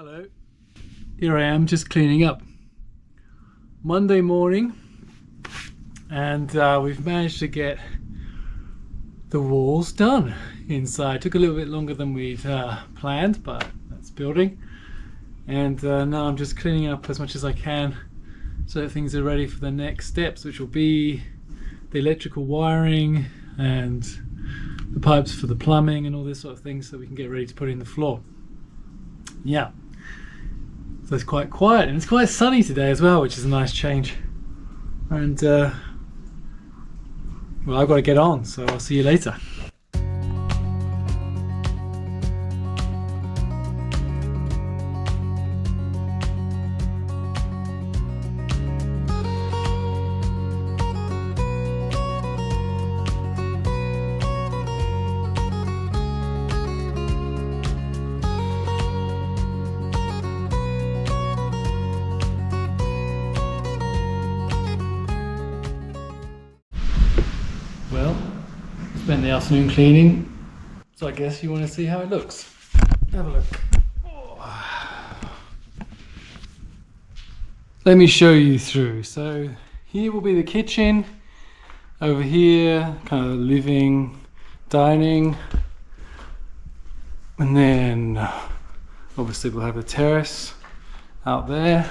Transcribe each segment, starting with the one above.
Hello. Here I am just cleaning up. Monday morning, and we've managed to get the walls done inside. Took a little bit longer than we'd planned, but that's building. And now I'm just cleaning up as much as I can so that things are ready for the next steps, which will be the electrical wiring and the pipes for the plumbing and all this sort of thing, so we can get ready to put in the floor. Yeah, so it's quite quiet and it's quite sunny today as well, which is a nice change. And well, I've got to get on, so I'll see you later. Well, spent the afternoon cleaning, so I guess you want to see how it looks. Have a look. Let me show you through. So here will be the kitchen. Over here, kind of living, dining. And then obviously we'll have the terrace out there.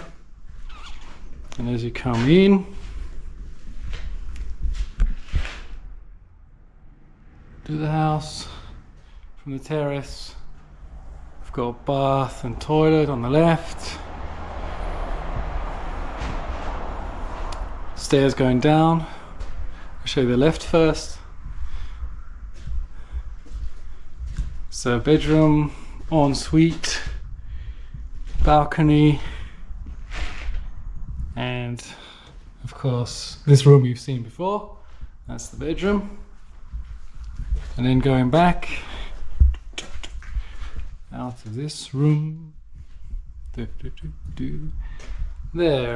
And as you come in, to the house from the terrace, we've got a bath and toilet on the left, stairs going down. I'll show you the left first. So bedroom, ensuite, balcony, and of course this room you've seen before. That's the bedroom. And then going back out of this room, there,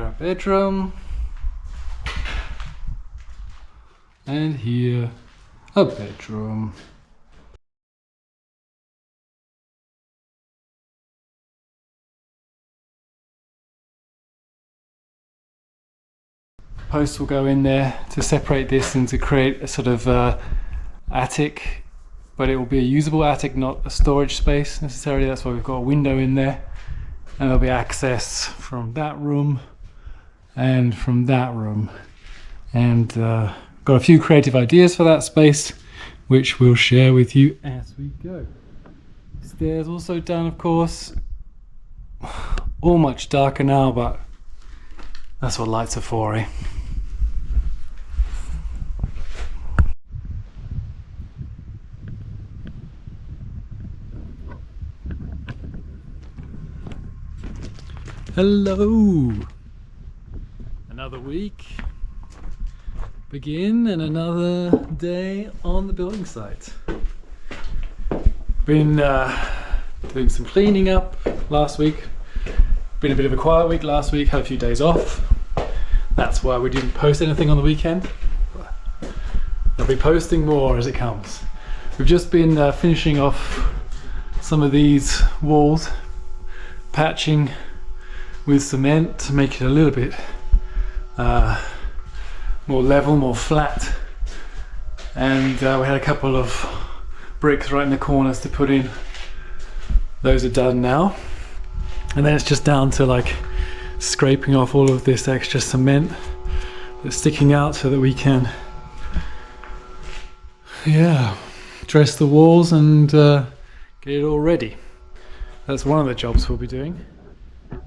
a bedroom, and here a bedroom. Posts will go in there to separate this and to create a sort of attic, but it will be a usable attic, not a storage space necessarily. That's why we've got a window in there, and there'll be access from that room and from that room. And got a few creative ideas for that space, which we'll share with you as we go. Stairs also done, of course. All much darker now, but that's what lights are for, eh? Hello! Another week begin and another day on the building site. Been doing some cleaning up last week. Been a bit of a quiet week last week, had a few days off. That's why we didn't post anything on the weekend. I'll be posting more as it comes. We've just been finishing off some of these walls, patching with cement to make it a little bit more level, more flat. And we had a couple of bricks right in the corners to put in. Those are done now. And then it's just down to like scraping off all of this extra cement that's sticking out so that we can, yeah, dress the walls and get it all ready. That's one of the jobs we'll be doing.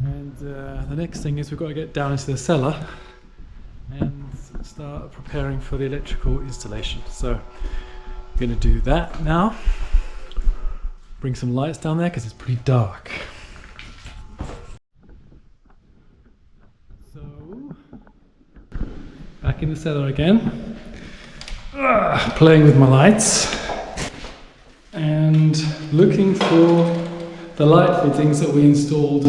And the next thing is we've got to get down into the cellar and start preparing for the electrical installation. So I'm going to do that now. Bring some lights down there because it's pretty dark. So back in the cellar again, playing with my lights and looking for the light fittings that we installed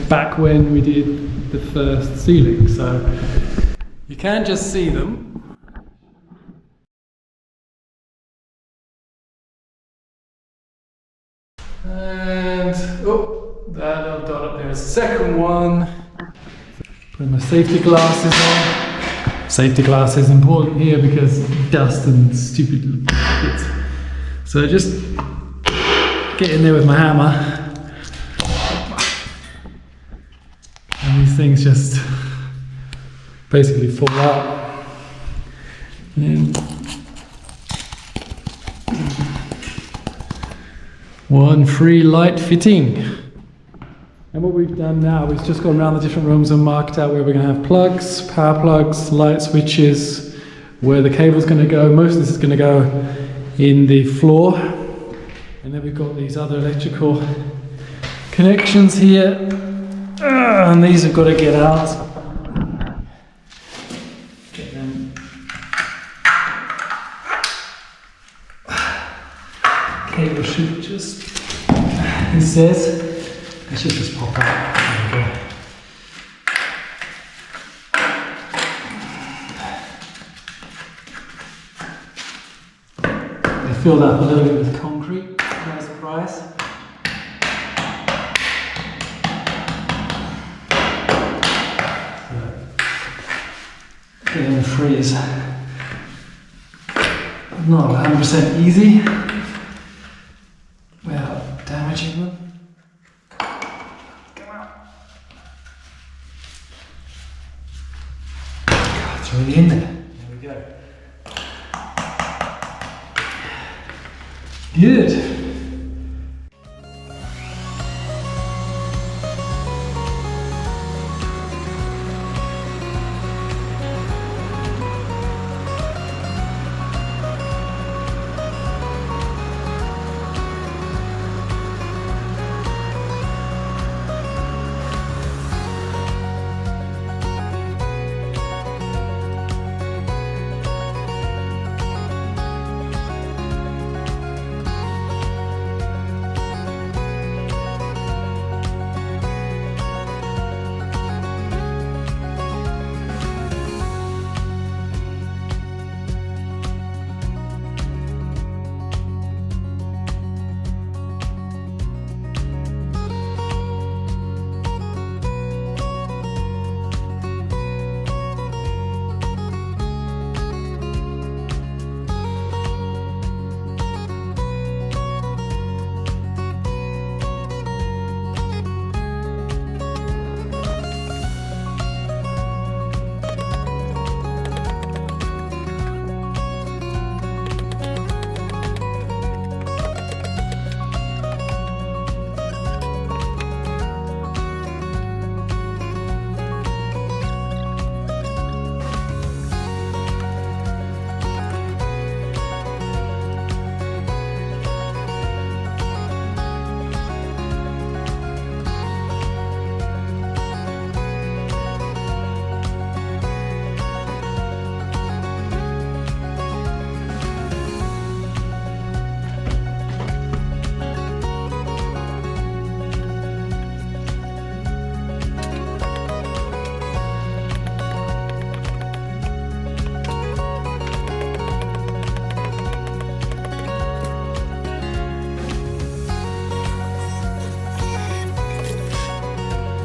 back when we did the first ceiling. So you can just see them. And oh, that dot second one, put my safety glasses on. Safety glasses is important here because dust and stupid bits. So just get in there with my hammer, and these things just basically fall out. And one free light fitting. And what we've done now is just gone around the different rooms and marked out where we're going to have plugs, power plugs, light switches, where the cable's going to go. Most of this is going to go in the floor. And then we've got these other electrical connections here. And these have got to get out. Get them. Cable should just, it says, it should just pop out. There we go. They filled up a little bit with concrete, no surprise. So, getting them free is not 100% easy without damaging them. It's really in there. There we go. Good.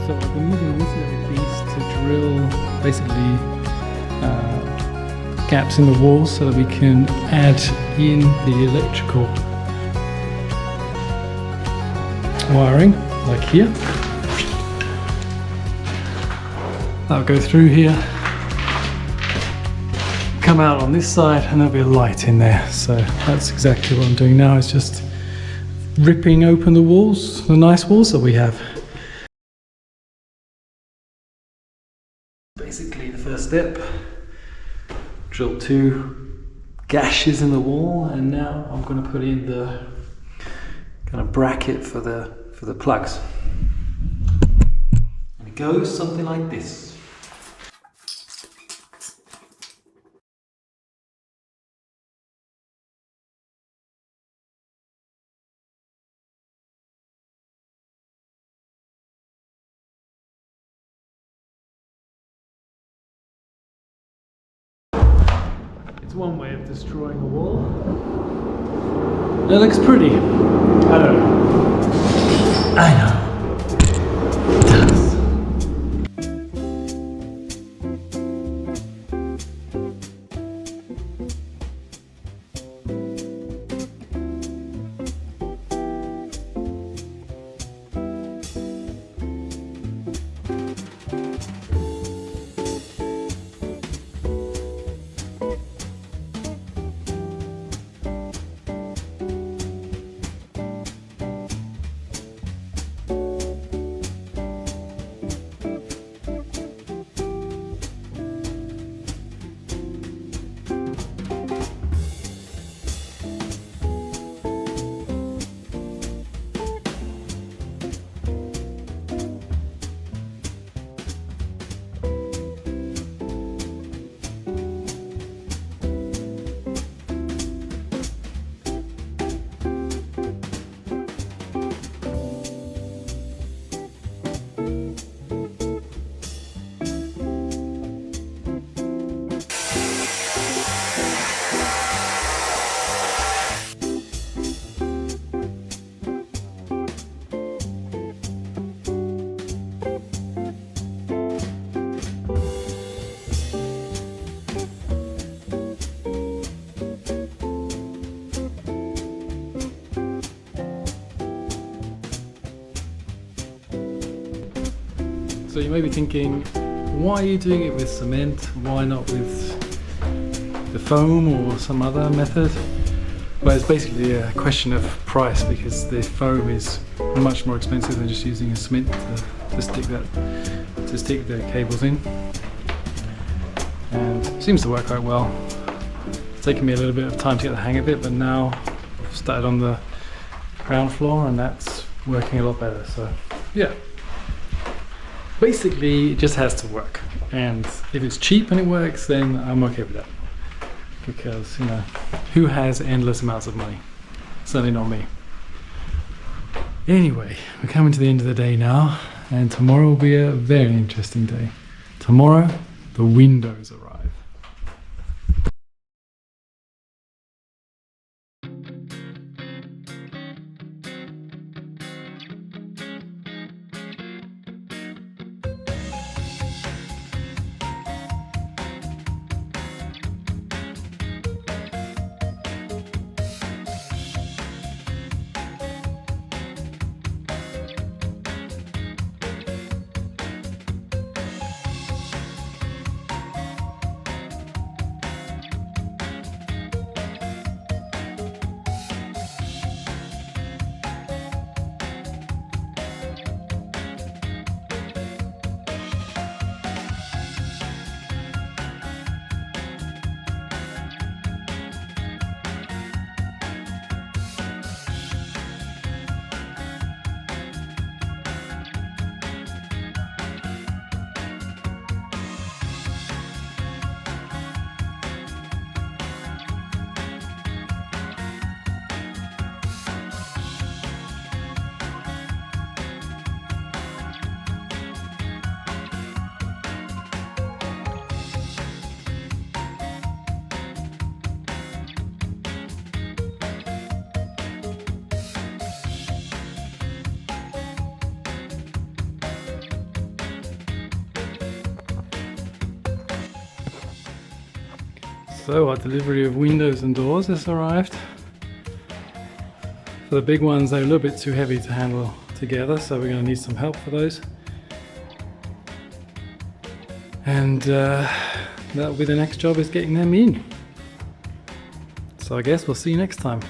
So I've been using this little piece to drill basically gaps in the walls so that we can add in the electrical wiring, like here. That'll go through here, come out on this side, and there'll be a light in there. So that's exactly what I'm doing now, is just ripping open the walls, the nice walls that we have. Basically the first step, drill 2 gashes in the wall, and now I'm going to put in the kind of bracket for the plugs. And it goes something like this. It's one way of destroying a wall. It looks pretty. I don't know. I know. It does. So you may be thinking, why are you doing it with cement? Why not with the foam or some other method? Well, it's basically a question of price, because the foam is much more expensive than just using a cement to stick the cables in, and it seems to work quite well. It's taken me a little bit of time to get the hang of it, but now I've started on the ground floor and that's working a lot better. So yeah, basically it just has to work, and if it's cheap and it works, then I'm okay with that, because you know, who has endless amounts of money? Certainly not me. Anyway, we're coming to the end of the day now, and tomorrow will be a very interesting day. Tomorrow the windows arrive. So our delivery of windows and doors has arrived. For the big ones, they're a little bit too heavy to handle together, so we're going to need some help for those. And that'll be the next job, is getting them in. So I guess we'll see you next time.